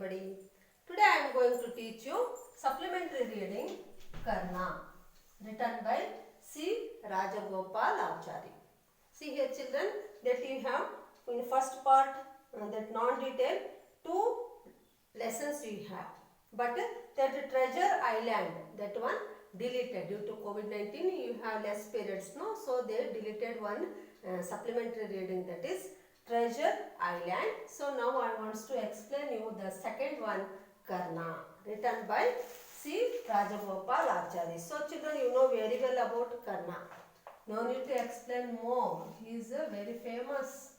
everybody. Today I am going to teach you supplementary reading Karna, written by C. Rajagopal Achari. See here children, that you have in first part that non-detail two lessons you have. But that treasure island, that one deleted due to COVID-19, you have less periods, no? So they deleted one supplementary reading, that is treasure island. So now I want to explain you the second one, Karna, written by C. Rajagopal Achari. So children, you know very well about Karna. No need to explain more. He is a very famous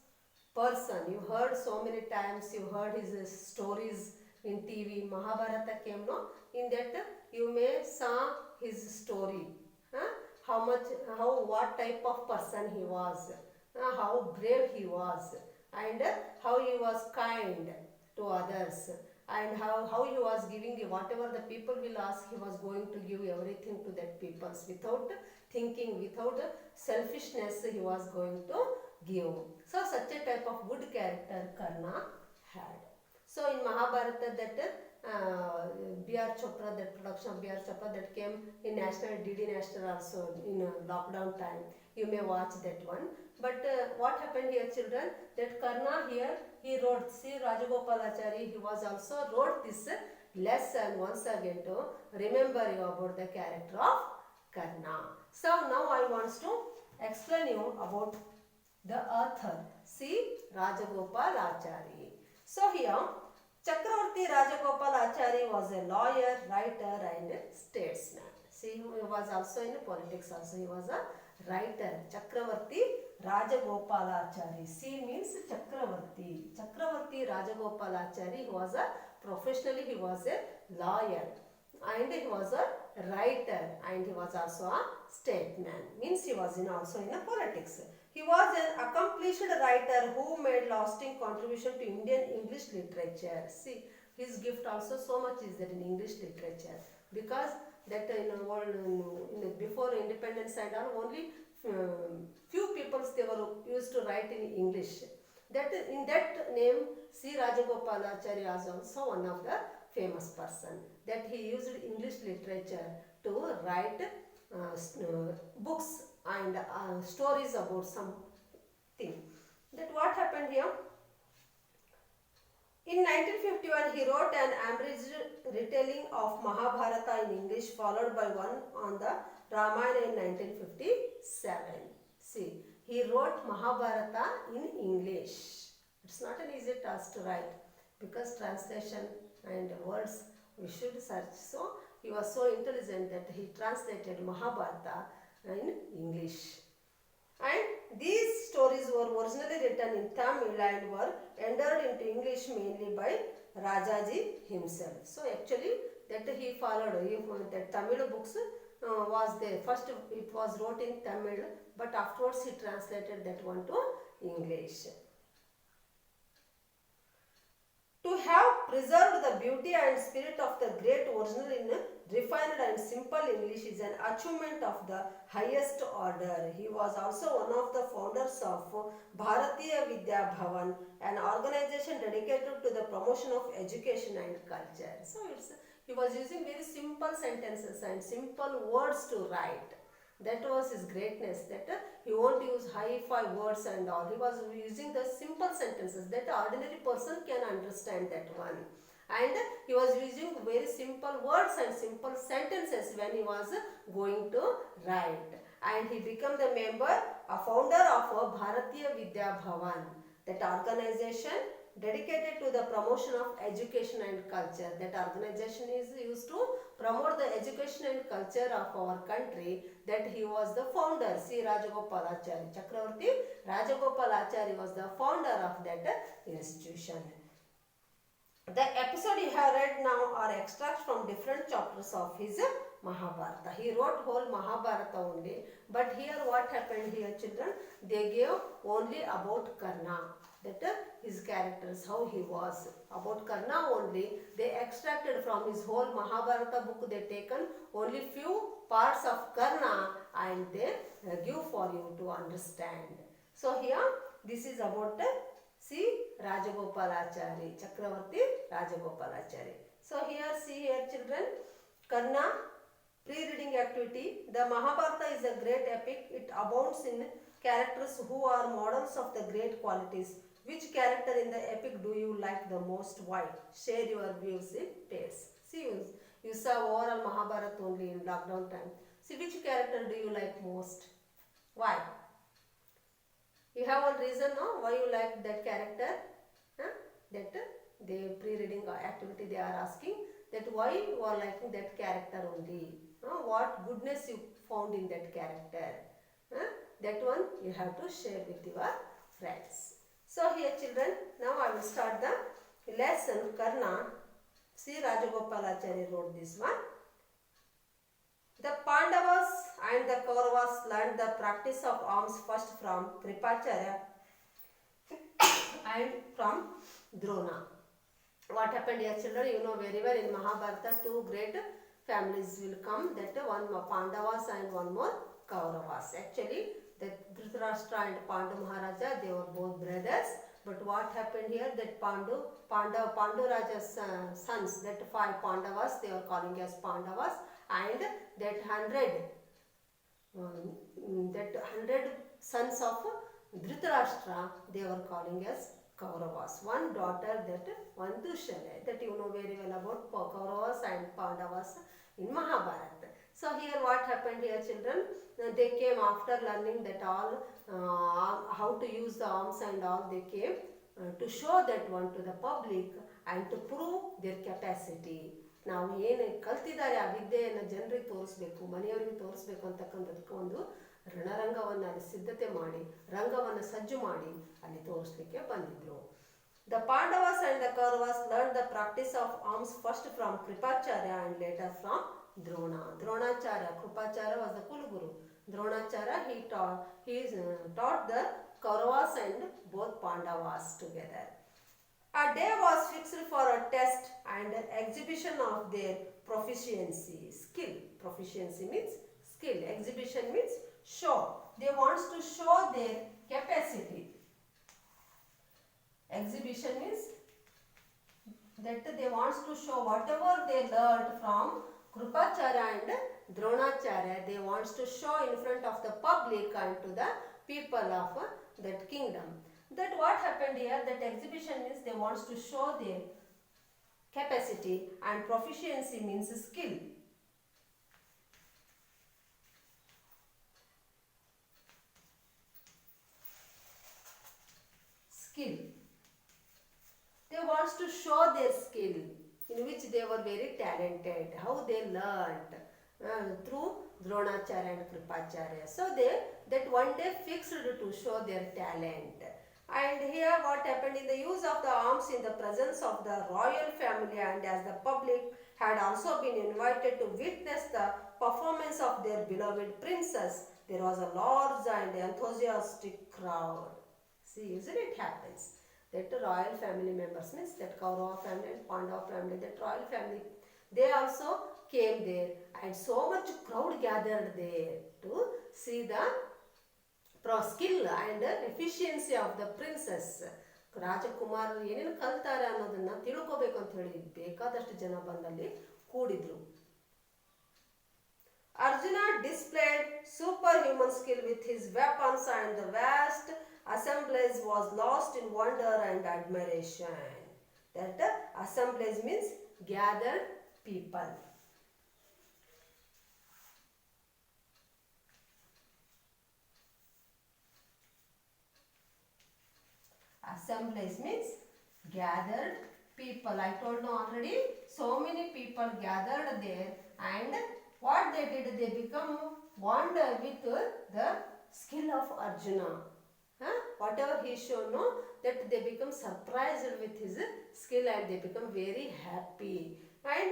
person. You heard so many times, you heard his stories in TV. Mahabharata came, no? In that you may saw his story. Huh? What type of person he was, how brave he was, and how he was kind to others, and how he was giving whatever the people will ask, he was going to give everything to that peoples without thinking, without selfishness, he was going to give. So such a type of good character Karna had. So in Mahabharata, that B.R. Chopra, that production of B.R. Chopra that came in national, DD National also in lockdown time. You may watch that one. But what happened here children, that Karna here, he wrote, C. Rajagopalachari, he was also wrote this lesson once again to remember you about the character of Karna. So now I want to explain you about the author, C. Rajagopalachari. So here, Chakravarti Rajagopalachari was a lawyer, writer and statesman. See, he was also in politics also. He was a writer. Chakravarti Rajagopalachari. C means Chakravarti. Chakravarti Rajagopalachari, he was a professionally, he was a lawyer and he was a writer and he was also a statesman. Means he was also in a politics. He was an accomplished writer who made lasting contribution to Indian English literature. See, his gift also so much is that in English literature, because that in the world before independence and all, only few peoples they were used to write in English. That in that name, C. Rajagopalachari was also one of the famous person. That he used English literature to write books and stories about something. That what happened here? In 1951, he wrote an abridged retelling of Mahabharata in English, followed by one on the Ramayana in 1957. See, he wrote Mahabharata in English. It's not an easy task to write, because translation and words we should search. So he was so intelligent that he translated Mahabharata in English. And these stories were originally written in Tamil and were entered into English mainly by Rajaji himself. So actually that he followed, that Tamil books was there. First it was wrote in Tamil, but afterwards he translated that one to English. To have preserved the beauty and spirit of the great original in refined and simple English is an achievement of the highest order. He was also one of the founders of Bharatiya Vidya Bhavan, an organization dedicated to the promotion of education and culture. So he was using very simple sentences and simple words to write. That was his greatness, that he won't use high-fi words and all. He was using the simple sentences that ordinary person can understand that one. And he was using very simple words and simple sentences when he was going to write. And he became the member, a founder of Bharatiya Vidya Bhavan, that organization dedicated to the promotion of education and culture. That organization is used to promote the education and culture of our country. That he was the founder, C. Rajagopalachari. Chakravarti Rajagopalachari was the founder of that institution. The episode you have read now are extracts from different chapters of his Mahabharata. He wrote whole Mahabharata only, but here what happened here children, they gave only about Karna, that his characters, how he was. About Karna only, they extracted from his whole Mahabharata book, they taken only few parts of Karna and they give for you to understand. So here this is about C. Rajagopalachari, Chakravarti Rajagopalachari. So here children, Karna pre-reading activity. The Mahabharata is a great epic. It abounds in characters who are models of the great qualities. Which character in the epic do you like the most? Why? Share your views in pairs. See, you saw overall Mahabharata only in lockdown time. See, which character do you like most? Why? You have one reason, no? Why you like that character? Huh? That the pre-reading activity they are asking, that why you are liking that character only. What goodness you found in that character. That one you have to share with your friends. So here children, now I will start the lesson. Karna, C. Rajagopalachari wrote this one. The Pandavas and the Kauravas learned the practice of arms first from Kripacharya and from Drona. What happened here children? You know very well, in Mahabharata two great families will come, that one Pandavas and one more Kauravas. Actually, the Dhritarashtra and Pandu Maharaja, they were both brothers. But what happened here, that Pandu Raja's sons, that 5 Pandavas, they were calling as Pandavas, and that 100 sons of Dhritarashtra, they were calling as Kauravas. One daughter, that one Dushala, that you know very well about Kauravas and Pandavas in Mahabharata. So here what happened here children, they came after learning that all how to use the arms and all, they came to show that one to the public and to prove their capacity. ನಾವು ಏನು ಕಲ್ತಿದ್ದಾರೆ ಆ ವಿದ್ಯೆಯನ್ನು ಜನರಿಗೆ ತೋರಿಸ್ಬೇಕು, ಮನೆಯವರಿಗೆ ತೋರಿಸ್ಬೇಕು ಅಂತಕ್ಕಂಥದಕ್ಕೆ ಒಂದು ರಣರಂಗವನ್ನು ಅಲ್ಲಿ ಸಿದ್ಧತೆ ಮಾಡಿ, ರಂಗವನ್ನು ಸಜ್ಜು ಮಾಡಿ ಅಲ್ಲಿ ತೋರಿಸ್ಲಿಕ್ಕೆ ಬಂದಿದ್ರು. The Pandavas and the Kauravas learned the practice of arms first from Kripacharya and later from Drona. Dronacharya, Kripacharya was the Kulguru. Dronacharya, he taught the Kauravas and both Pandavas together. A day was fixed for a test and an exhibition of their proficiency, skill. Proficiency means skill. Exhibition means show. They want to show their capacity. Exhibition means that they want to show whatever they learned from Kripacharya and Dronacharya. They want to show in front of the public and to the people of that kingdom. That what happened here, that exhibition means they want to show their capacity, and proficiency means skill. Skill. They want to show their skill, in which they were very talented, how they learned through Dronacharya and Kripacharya. So that one day fixed to show their talent. And here what happened, in the use of the arms in the presence of the royal family and as the public had also been invited to witness the performance of their beloved princess, there was a large and enthusiastic crowd. See, usually it happens that the royal family members, means that Kaurava family and Pandava family, that royal family, they also came there, and so much crowd gathered there to see the skill and efficiency of the princess. ರಾಜಕುಮಾರರು ಏನೇನು ಕಲ್ತಾರೆ ಅನ್ನೋದನ್ನ ತಿಳ್ಕೋಬೇಕು ಅಂತ ಹೇಳಿ ಬೇಕಾದಷ್ಟು ಜನ ಬಂದಲ್ಲಿ ಕೂಡಿದ್ರು. Arjuna displayed superhuman skill with his weapons, and the vast assemblage was lost in wonder and admiration. That assemblage means gathered people. Assemblage means gathered people. I told you already, so many people gathered there, and what they did, they become wonder with the skill of Arjuna. Whatever he showed, no, that they become surprised with his skill and they become very happy. And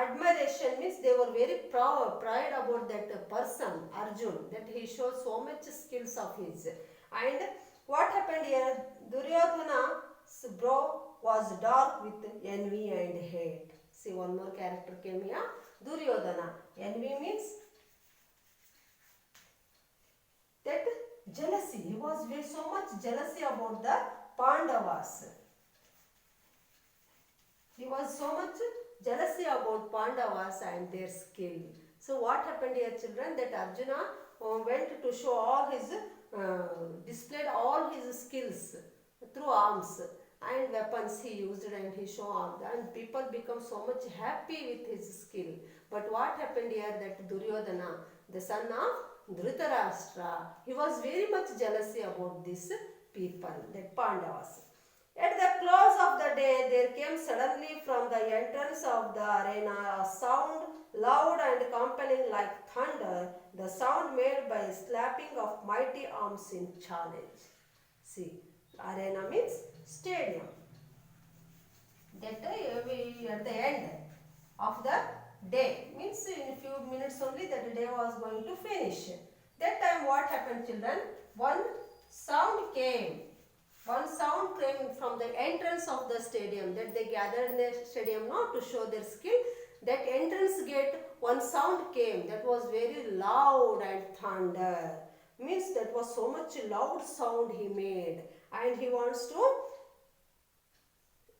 admiration means they were very pride about that person, Arjun, that he showed so much skills of his. And what happened here, Duryodhana's brow was dark with envy and hate. See, one more character came here, Duryodhana. Envy means that jealousy. He was so much jealousy about the Pandavas. He was so much jealousy about Pandavas and their skill. So what happened here, children? That Arjuna went to show all his, displayed all his skills through arms and weapons he used, and he showed all that, and people become so much happy with his skill. But what happened here, that Duryodhana, the son of Dhritarashtra, he was very much jealousy about these people, that Pandavas. At the close of the day, there came suddenly from the entrance of the arena a sound loud and compelling like thunder, the sound made by slapping of mighty arms in challenge. See, arena means stadium. That at the end of the day, means in a few minutes only that the day was going to finish. That time what happened, children? One sound came from the entrance of the stadium, that they gathered in the stadium not to show their skill. That entrance gate, one sound came that was very loud and thunder. Means that was so much loud sound he made, and he wants to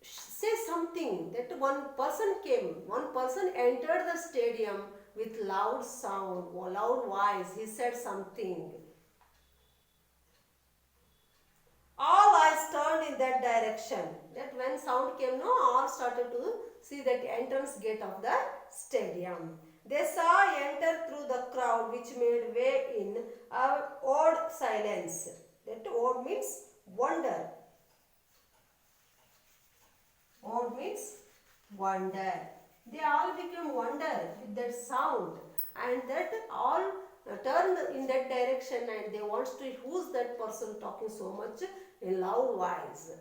say something. That one person entered the stadium with loud sound, loud voice. He said something. All eyes turned in that direction. That when sound came, no, all started to see that entrance gate of the stadium. They saw enter through the crowd, which made way in a awed silence. That awed means wonder. Awed means wonder. They all became wonder with that sound, and that all turned in that direction, and they want to who's that person talking so much in loud voice.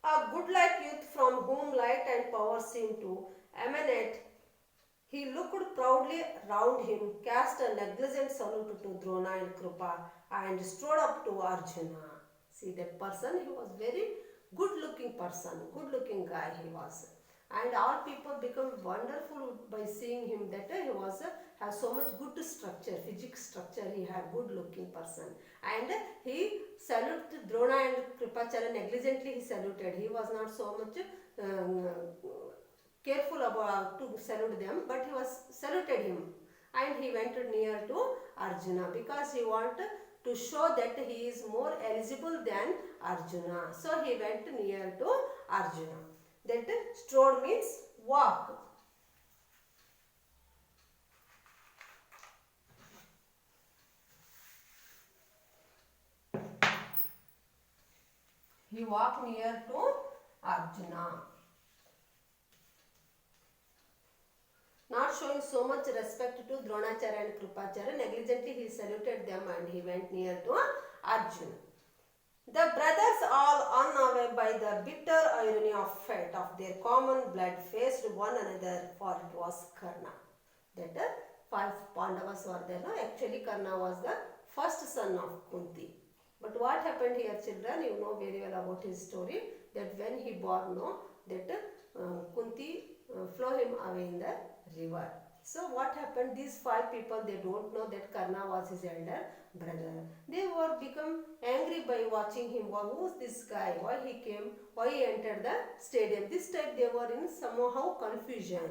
A good-like youth from whom light and power seemed to emanate. He looked proudly round him, cast a negligent salute to Drona and Krupa, and strode up to Arjuna. See that person, he was very good-looking person, good-looking guy he was. And all people become wonderful by seeing him, that he was has so much good structure, physical structure, he had good looking person. And he saluted Drona and Kripacharya negligently, he saluted. He was not so much careful about to salute them, but he was saluted him. And he went near to Arjuna because he wanted to show that he is more eligible than Arjuna. So he went near to Arjuna. That strode means walk. He walked near to Arjuna. Not showing so much respect to Dronacharya and Kripacharya, negligently he saluted them and he went near to Arjuna. The brothers, all unaware by the bitter irony of fate of their common blood, faced one another, for it was Karna. That 5 Pandavas were there. No? Actually, Karna was the first son of Kunti. But what happened here, children? You know very well about his story. That when he born, no, that Kunti flow him away in the river. So what happened? These 5 people, they don't know that Karna was his elder brother. They were become angry by watching him. Who's this guy? Why he came? Why he entered the stadium? This time they were in somehow confusion.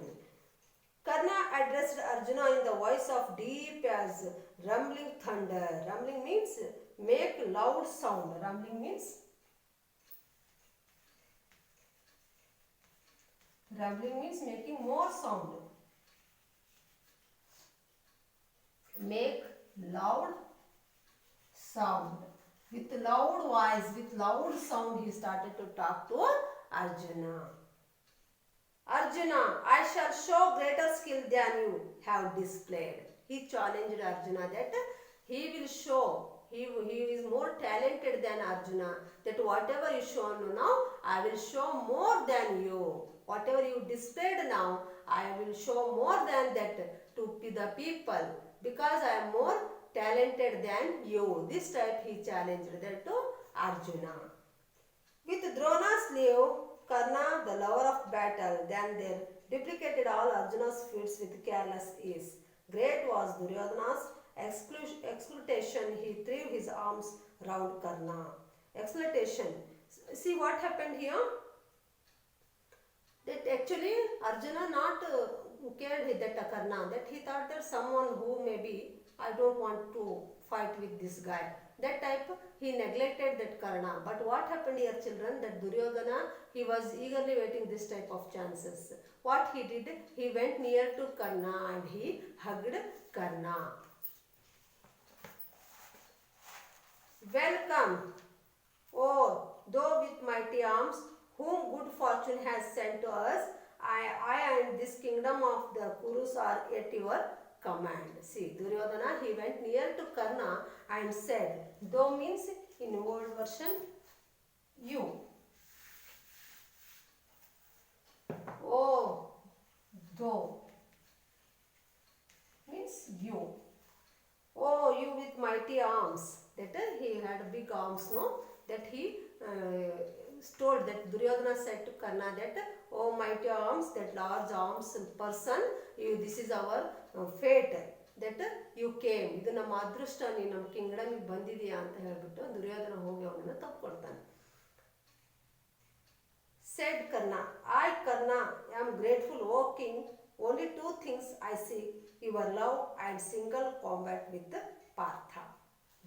Karna addressed Arjuna in the voice of deep as rumbling thunder. Rumbling means make loud sound. Rumbling means making more sound. Make loud sound. With loud voice, with loud sound, he started to talk to Arjuna. Arjuna, I shall show greater skill than you have displayed. He challenged Arjuna that he will show. He is more talented than Arjuna. That whatever you show now, I will show more than you. Whatever you displayed now, I will show more than that to the people, because I am more talented than you. This type he challenged that to Arjuna. With Drona's leave, Karna, the lover of battle, then there duplicated all Arjuna's feats with careless ease. Great was Duryodhana's exultation. He threw his arms round Karna. exploitation. See what happened here? That actually Arjuna not cared that Karna, that he thought that someone who maybe I don't want to fight with this guy. That type he neglected that Karna. But what happened here, children? That Duryodhana, he was eagerly waiting this type of chances. What he did? He went near to Karna and he hugged Karna. Welcome, oh, thou with mighty arms, whom good fortune has sent to us. I and this kingdom of the Kurus are at your command. See, Duryodhana, he went near to Karna and said, thou means in old version, you. Oh, thou means you. Oh, you with mighty arms. That he had big arms, no? That he told that Duryodhana said to Karna that, oh mighty arms, that large arms person, you, this is our fate. That you came. ಇದು ನಮ್ಮ ಅದೃಷ್ಟ, ನೀನು ನಮ್ಮ ಕಿಂಗ್ಡಮಿಗೆ ಬಂದಿದೆಯಾ ಅಂತ ಹೇಳ್ಬಿಟ್ಟು ದುರ್ಯೋಧನ ಹೋಗಿ ಅವನನ್ನು ತಪ್ಪಿಕೊಡ್ತಾನೆ. Said Karna, I Karna am grateful, O king. Only two things I seek, your love and single combat with Partha.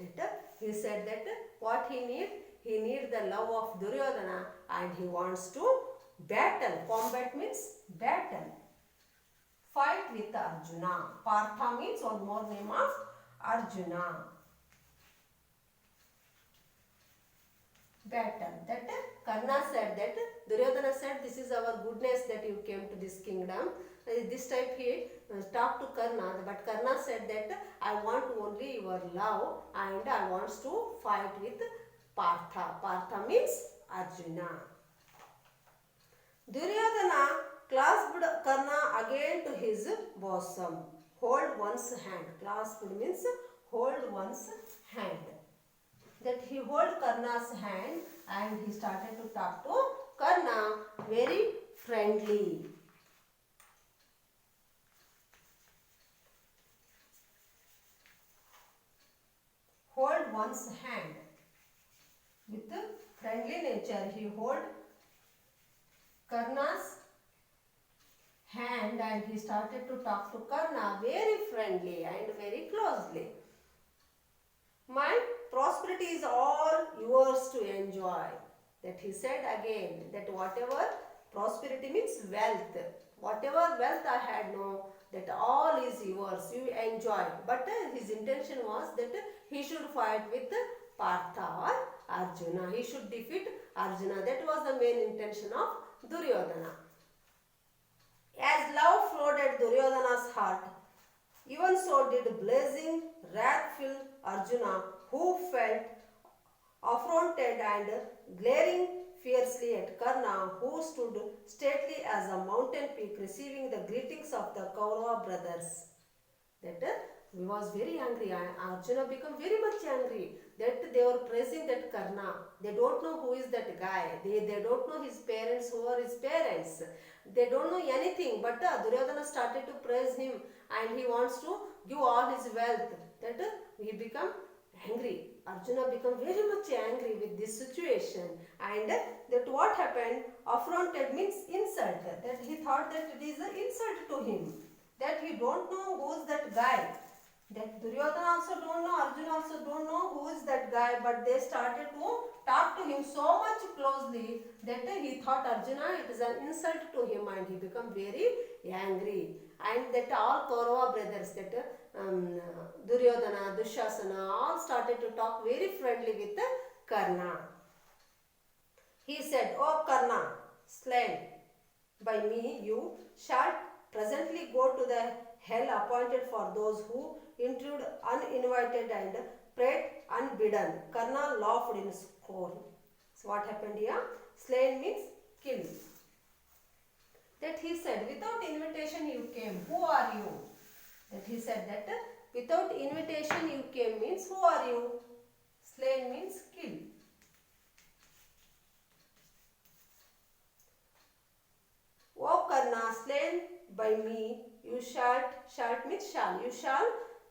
That he said that what he need the love of Duryodhana and he wants to battle. Combat means battle. Fight with Arjuna. Partha means one more name of Arjuna. Battle. That Karna said that Duryodhana said, this is our goodness that you came to this kingdom. This type he talked to Karna, but Karna said that I want only your love and I want to fight with Partha. Partha means Arjuna. Duryodhana clasped Karna again to his bosom. Hold one's hand. Clasped means hold one's hand. That he hold Karna's hand and he started to talk to Karna very friendly. Hold one's hand with friendly nature. He hold Karna's hand and he started to talk to Karna very friendly and very closely. My prosperity is all yours to enjoy. That he said again, that whatever prosperity means wealth, whatever wealth I had, no, that all is yours, you enjoy. But his intention was that he should fight with Partha or Arjuna. He should defeat Arjuna. That was the main intention of Duryodhana. As love flooded Duryodhana's heart, even so did blazing, wrath-filled Arjuna, who felt affronted and glaring fiercely at Karna, who stood stately as a mountain peak receiving the greetings of the Kaurava brothers. That he was very angry. Arjuna became very much angry that they were praising that Karna. They don't know who is that guy. They don't know his parents, who are his parents. They don't know anything. But Duryodhana started to praise him and he wants to give all his wealth. That he became angry. Arjuna became very much angry with this situation. And that what happened? Affronted means insult. That he thought that it is an insult to him. That he don't know who is that guy. That Duryodhana also don't know, Arjuna also don't know who is that guy, but they started to talk to him so much closely that he thought Arjuna, it is an insult to him and he became very angry. And that all Kaurava brothers, that Duryodhana, Dushasana, all started to talk very friendly with Karna. He said, "O Karna, slain by me, you shall presently go to the hell appointed for those who intrude uninvited and prate unbidden." Karna laughed in scorn. So what happened here? Slain means killed. That he said, without invitation you came. Who are you? That he said that without invitation you came means who are you? Slain means killed. O Karna, slain by me, you shalt means shall. You shall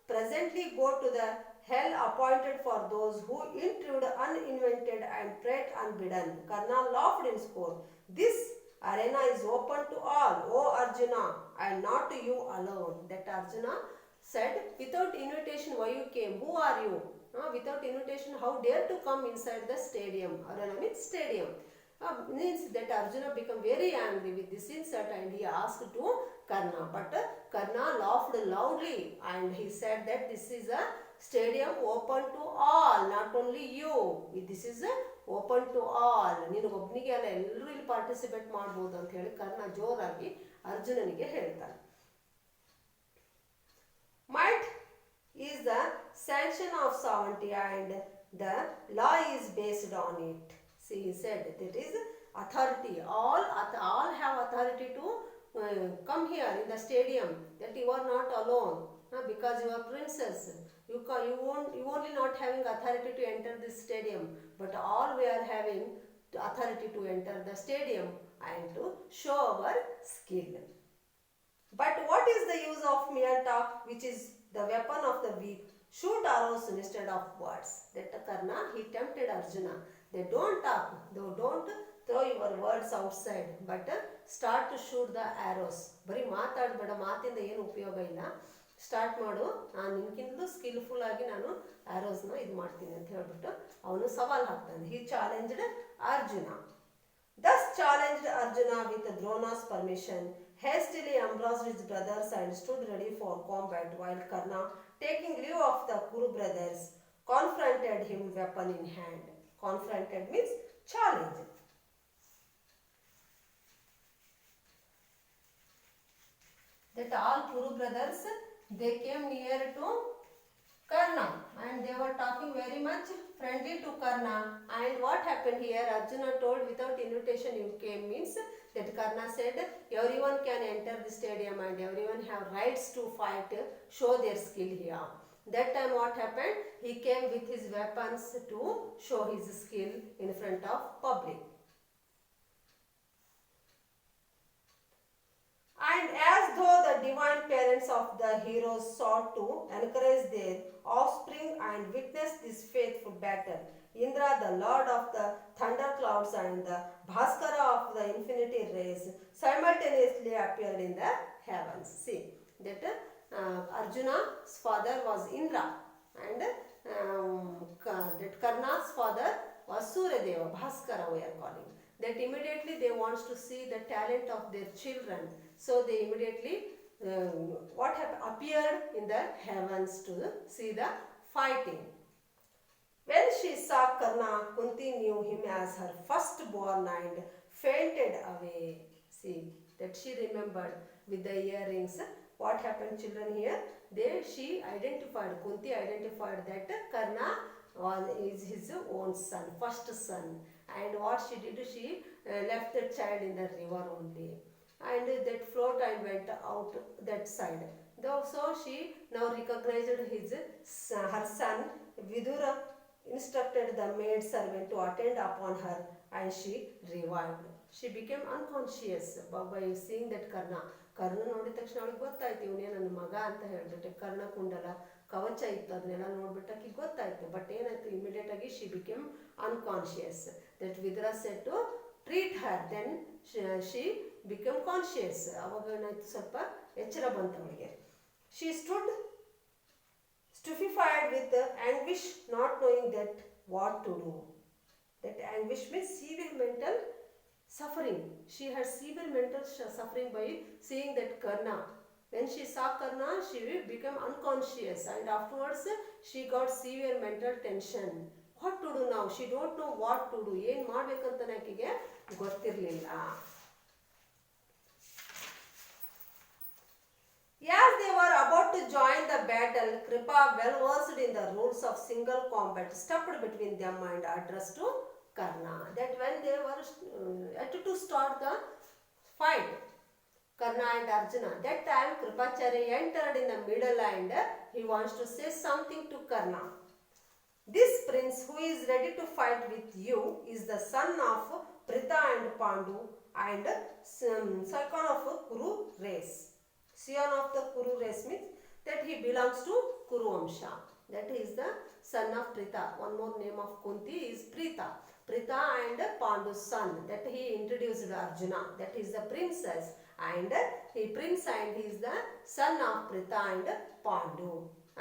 presently go to the hell appointed for those who intrude uninvited and tread unbidden. Karna laughed in scorn. This arena is open to all, O Arjuna, and not to you alone. That Arjuna said, without invitation, why you came? Who are you? Without invitation, how dare to come inside the stadium? Arena means stadium. Means that Arjuna became very angry with this insult and he asked to Karna. But Karna laughed loudly and he said that this is a stadium open to all, not only you. This is open to all. ನೀನು ಒಬ್ಬನಿಗೆ ಅಲ್ಲ, ಎಲ್ಲರೂ ಇಲ್ಲಿ participate ಮಾಡ್ಬೋದು ಅಂತ ಹೇಳಿ ಕರ್ಣ ಜೋರಾಗಿ ಅರ್ಜುನನಿಗೆ ಹೇಳ್ತಾನೆ. Might is the sanction of sovereignty and the law is based on it. See, he said that is authority. All have authority to come here in the stadium. That you are not alone because you are princess. You only not having authority to enter this stadium, but all we are having authority to enter the stadium and to show our skill. But what is the use of mere talk, which is the weapon of the weak? Shoot arrows instead of words. That Karna, he tempted Arjuna. They don't talk, don't throw your words outside, but start to shoot the arrows. ಬರೀ ಮಾತಾಡಬೇಡ, ಮಾತಿಂದ ಏನು ಉಪಯೋಗ ಇಲ್ಲ. Start ಮಾಡು, ನಾನು ನಿನ್ಕಿಂತಲೂ skilful ಆಗಿ ನಾನು ಆರೋಸ್ನ ಇದು ಮಾಡ್ತೀನಿ ಅಂತ ಹೇಳ್ಬಿಟ್ಟು ಅವನು ಸವಾಲ್ ಹಾಕ್ತಾನೆ. He challenged Arjuna. Thus challenged Arjuna with Drona's permission, hastily embraced his brothers and stood ready for combat, while Karna, taking leave of the Kuru brothers, confronted him weapon in hand. Confronted means challenge. That all Kuru brothers, they came near to Karna and they were talking very much friendly to Karna. And what happened here? Arjuna told, without invitation you came, means that Karna said everyone can enter the stadium and everyone have rights to fight, show their skill here. That time what happened? He came with his weapons to show his skill in front of public. And as though the divine parents of the heroes sought to encourage their offspring and witness this faithful battle, Indra, the lord of the thunder clouds and the Bhaskara of the infinity rays, simultaneously appeared in the heavens. See, that Arjuna's father was Indra and that Karna's father was Suryadeva, Bhaskara we are calling. That immediately they want to see the talent of their children. So they immediately appeared in the heavens to see the fighting. When she saw Karna, Kunti knew him as her firstborn and fainted away. See, that she remembered with the earrings. What happened, children, here? She identified, Kunti identified that Karna is his own son, first son. And what she did, she left the child in the river only. And that float and went out that side. So she now recognized her son. Vidura instructed the maid servant to attend upon her and she revived. She became unconscious by seeing that Karna. Karna ನೋಡಿದ ತಕ್ಷಣ ಅವಳಿಗೆ ಗೊತ್ತಾಯ್ತು ಇವನೇ ನನ್ನ ಮಗ ಅಂತ ಹೇಳ್ಬಿಟ್ಟು. ಕರ್ಣ ಕುಂಡಲ ಕವಚ ಇತ್ತು, ಅದನ್ನೆಲ್ಲ ನೋಡ್ಬಿಟ್ಟು ಗೊತ್ತಾಯ್ತು. ಬಟ್ ಏನಾಯ್ತು, ಇಮಿಡಿಯೇಟ್ ಆಗಿ she became unconscious. That Vidura said to treat her, then she become conscious. ಅವಾಗ ಏನಾಯ್ತು, ಸ್ವಲ್ಪ ಎಚ್ಚರ ಬಂತು ಅವಳಿಗೆ. She stood stupefied with anguish, not knowing that what to do. That anguish means severe mental suffering. She had severe mental suffering by seeing that Karna. When she saw Karna, she became unconscious and afterwards she got severe mental tension. What to do now? She don't know what to do. ಏನು ಮಾಡಬೇಕಂತ ಆಕೆಗೆ ಗೊತ್ತಿರಲಿಲ್ಲ. As they were about to join the battle, Kripa, well versed in the rules of single combat, stepped between them and addressed to Karna. That when they were to start the fight, Karna and Arjuna, that time Kripacharya entered in the middle and he wants to say something to Karna. This prince who is ready to fight with you is the son of Pritha and Pandu and second of Kuru race. Scion of the Kuru race means that he belongs to Kuru Vamsha. that is the son of Pritha. One more name of Kunti is Pritha. Pritha and Pandu's son, that he introduced Arjuna, that is the princess, and he prince and he is the son of Pritha and Pandu,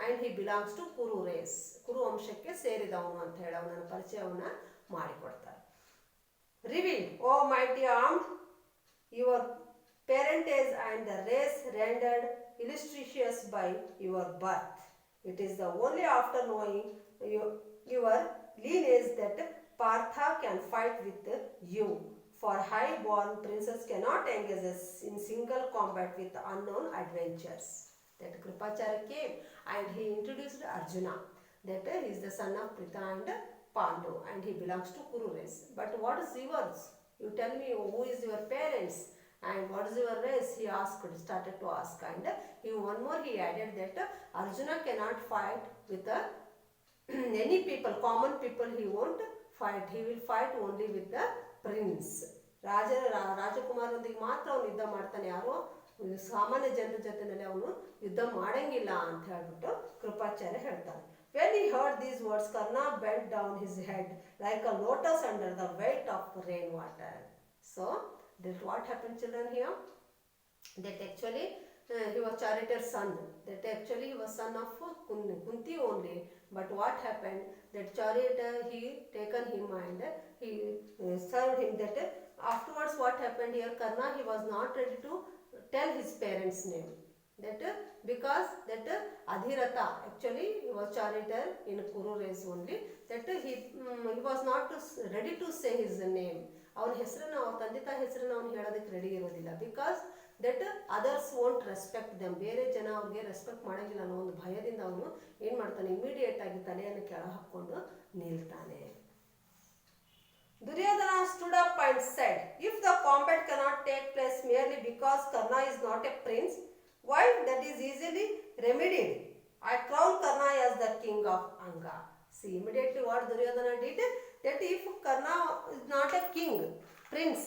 and he belongs to Kuru race. ಕುರು ವಂಶಕ್ಕೆ ಸೇರಿದವನು ಅಂತ ಹೇಳಿ ಅವನ ಪರಿಚಯವನ್ನ ಮಾಡಿಕೊಡ್ತಾರೆ. Revealed, O mighty armed, your parentage and the race rendered illustrious by your birth. It is the only after knowing your lineage that Partha can fight with you. For high-born princes cannot engage in single combat with unknown adventures. That Kripacharya came and he introduced Arjuna. That he is the son of Pritha and Pandu, and he belongs to Kuru race. But what is yours? You tell me, who is your parents and what is your race? He started to ask, and one more he added that Arjuna cannot fight with any people, common people he won't fight. He will fight only with the prince. ರಾಜಕುಮಾರರೊಂದಿಗೆ ಮಾತ್ರ ಅವನು ಯುದ್ಧ ಮಾಡ್ತಾನೆ, ಯಾರು ಸಾಮಾನ್ಯ ಜನರ ಜೊತೆನಲ್ಲಿ ಅವನು ಯುದ್ಧ ಮಾಡಂಗಿಲ್ಲ ಅಂತ ಹೇಳ್ಬಿಟ್ಟು ಕೃಪಾಚಾರ್ಯ ಹೇಳ್ತಾನೆ. When he heard these words, Karna bent down his head like a lotus under the weight of rainwater. So, that what happened, children, here? That actually he was Charioteer's son. That actually he was son of Kunti only. But what happened? That Charioteer, he taken him and he served him. That afterwards what happened here? Karna, he was not ready to tell his parents' name. That because that Adhiratha, actually he was Charioteer in Kuru race only. That he was not ready to say his name. ಅವನ ಹೆಸರನ್ನು ಅವ್ರ ತಂದೆ ತಾಯಿ ಹೆಸರನ್ನು ಅವ್ನು ಹೇಳೋದಕ್ಕೆ ready ಇರೋದಿಲ್ಲ. Because that others won't respect them, ಬೇರೆ ಜನ ಅವ್ರಿಗೆ ರೆಸ್ಪೆಕ್ಟ್ ಮಾಡೋಂಗಿಲ್ಲ ಅನ್ನೋ ಒಂದು ಭಯದಿಂದ ಅವನು ಏನು ಮಾಡ್ತಾನೆ, ಇಮಿಡಿಯೇಟ್ ಆಗಿ ತಲೆಯನ್ನು ಕೆಳ ಹಾಕ್ಕೊಂಡು ನಿಲ್ತಾನೆ. Duryodhana stood up and said, if the combat cannot take place merely because Karna is not a prince, why, that is easily remedied. I crown Karna as the king of Anga. See, immediately what Duryodhana did, that if Karna is not a king, prince,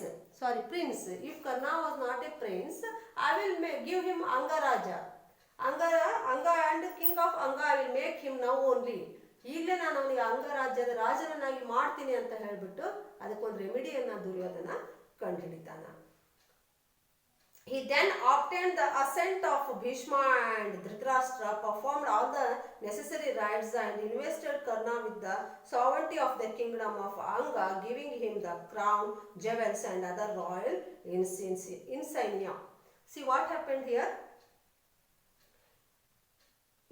if Karna was not a prince, I will give him Anga Raja. Anga and king of Anga, I will make him now only. ಈಗಲೇ ನಾನು ಅವನಿಗೆ ಅಂಗರಾಜ್ಯದ ರಾಜನನ್ನಾಗಿ ಮಾಡ್ತೀನಿ ಅಂತ ಹೇಳಿಬಿಟ್ಟು ಅದಕ್ಕೊಂದು ರೆಮಿಡಿಯನ್ನು Duryodhana ಕಂಡುಹಿಡಿತಾನ. He then obtained the assent of Bhishma and Dhritarashtra, performed all the necessary rites and invested Karna with the sovereignty of the kingdom of Anga, giving him the crown, jewels and other royal insignia. See what happened here?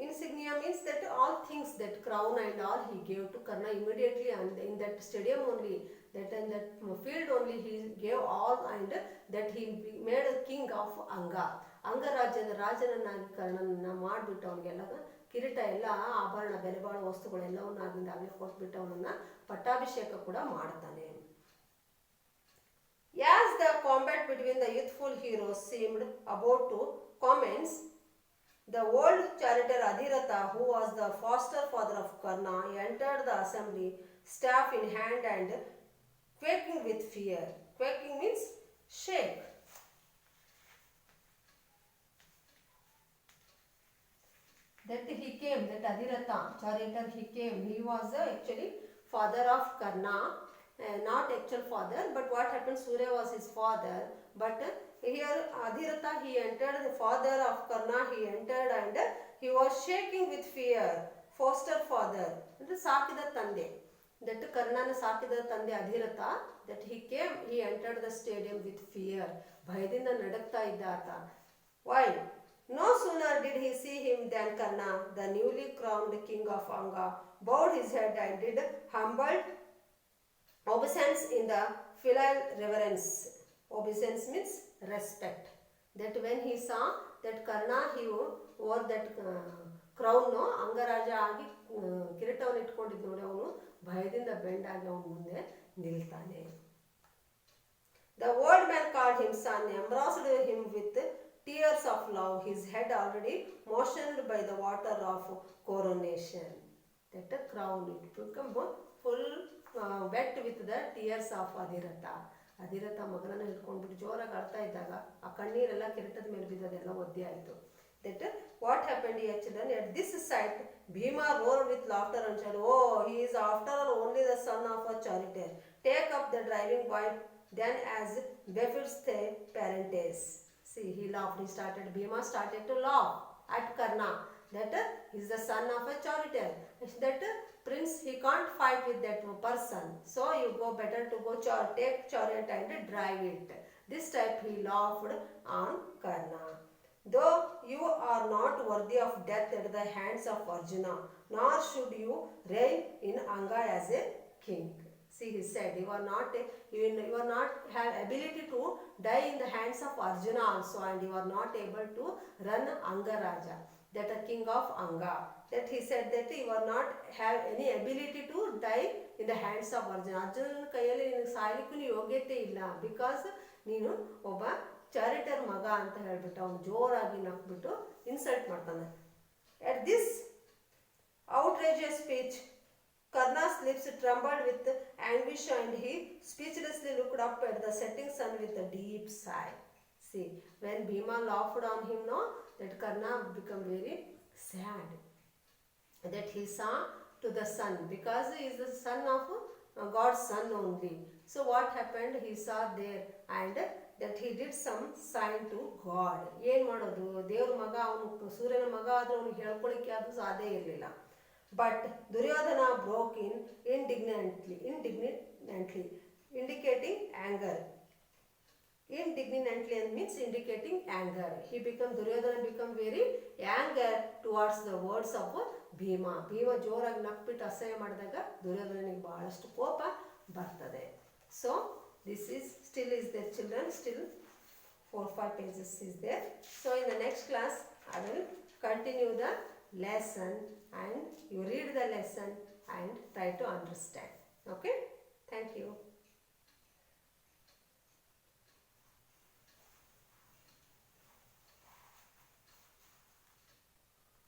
Insignia means that all things, that crown and all he gave to Karna immediately, and in that stadium only, that in that field only he gave all, and that he made a king of Anga. Anga ರಾಜ್ಯದ ರಾಜನನ್ನಾಗಿ ಕರ್ಣನನ್ನ ಮಾಡಿಬಿಟ್ಟು ಅವನಿಗೆಲ್ಲ ಕಿರೀಟ ಎಲ್ಲ ಆಭರಣ ಬೆಲೆ ಬಾಳುವ ವಸ್ತುಗಳೆಲ್ಲವನ್ನ ಆಗಿಂದಾಗಲೇ ಕೊಟ್ಬಿಟ್ಟು ಅವನನ್ನ ಪಟ್ಟಾಭಿಷೇಕ ಕೂಡ ಮಾಡ್ತಾನೆ. As the combat between the youthful heroes seemed about to commence, the old charioteer Adhiratha, who was the foster father of Karna, entered the assembly, staff in hand and quaking with fear. Quaking means shake. That he came, that Adhiratha, charioteer, he came. He was actually father of Karna, not actual father, but what happened, Surya was his father, but here Adhiratha, he entered, the father of Karna, he entered and he was shaking with fear. Foster father, ಅಂದ್ರೆ ಸಾಕಿದ ತಂದೆ, that ಕರ್ಣನ ಸಾಕಿದ ತಂದೆ ಅಧಿರಥ, that he came, he entered the stadium with fear, ಭಯದಿಂದ ನಡುಗ್ತಾ ಇದ್ದ ಆತ. Why? No sooner did he see him than Karna, the newly crowned king of Anga, bowed his head and did humble obeisance in the filial reverence. Obeisance means respect. That when he saw that Karna, he wore that crown, Angaraja ಆಗಿ ಕಿರೀಟವನ್ನು ಇಟ್ಕೊಂಡಿದ್ದು ನೋಡಿ ಅವನು ಭಯದಿಂದ ಬೆಂಡಾಗಿ ಅವನ ಮುಂದೆ ನಿಲ್ತಾನೆ. The old man called him son, embraced him with tears of love, his head already moistened by the water of coronation. That crown, it became full wet with the tears of Adhiratha. ಅಧಿರಥ ಮಗನನ್ನು ಹಿಡ್ಕೊಂಡ್ಬಿಟ್ಟು ಜೋರಾಗಿ ಅಳ್ತಾ ಇದ್ದಾಗ ಆ ಕಣ್ಣೀರೆಲ್ಲ ಕಿರೀಟದ ಮೇಲೆ ಬಿದ್ದದೆಲ್ಲ ಒದ್ದೆ ಆಯಿತು. that what happened here, children? At this sight, Bhima roared with laughter and said, "Oh, he is after all only the son of a charioteer. Take up the driving boy then as befits the parentage." See, he laughed. Bhima started to laugh at Karna. That he is the son of a charioteer. That prince, he can't fight with that person. So you go better to go take chariot and drive it. This type he laughed on Karna. Though you are not worthy of death at the hands of Arjuna, nor should you reign in Anga as a king. See, he said, you are not have ability to die in the hands of Arjuna also, and you are not able to run Anga Raja, that a king of Anga. That he said that you are not have any ability to die in the hands of Arjuna. Arjuna ಕೈಯಲ್ಲಿ ನಿನಗೆ ಸಾಯಲಿಕ್ಕೂ ಯೋಗ್ಯತೆ ಇಲ್ಲ, because ನೀನು ಒಬ್ಬ ಚಾರಿಟರ್ ಮಗ ಅಂತ ಹೇಳ್ಬಿಟ್ಟು ಅವನು ಜೋರಾಗಿ ನಕ್ಬಿಟ್ಟು ಇನ್ಸಲ್ಟ್ ಮಾಡ್ತಾನೆ. At this outrageous speech, Karna's lips trembled with anguish and he speechlessly looked up at the setting sun with a deep sigh. See, when Bhima laughed on him, no, that Karna became very sad. That he saw to the sun, because he is the son of God's son only. So what happened? He saw there and that he did some sign to God. ಏನು ಮಾಡೋದು, ದೇವ್ರ ಮಗ ಅವನು, ಸೂರ್ಯನ ಮಗ ಆದರೂ ಅವನಿಗೆ ಹೇಳ್ಕೊಳ್ಳಿಕ್ಕೆ ಅದು ಸಾಧ್ಯ ಇರಲಿಲ್ಲ. But Duryodhana broke in indignantly, indicating anger. Indignantly means indicating anger. Duryodhana become very anger towards the words of Bhima. Bhima ಜೋರಾಗಿ ನಕ್ಬಿಟ್ಟು ಅಸಹ್ಯ ಮಾಡಿದಾಗ ದುರ್ಯೋಧನನಿಗೆ ಬಹಳಷ್ಟು ಕೋಪ ಬರ್ತದೆ. So this is still is there, children, still 4-5 pages is there. So in the next class I will continue the lesson and you read the lesson and try to understand. Okay, thank you.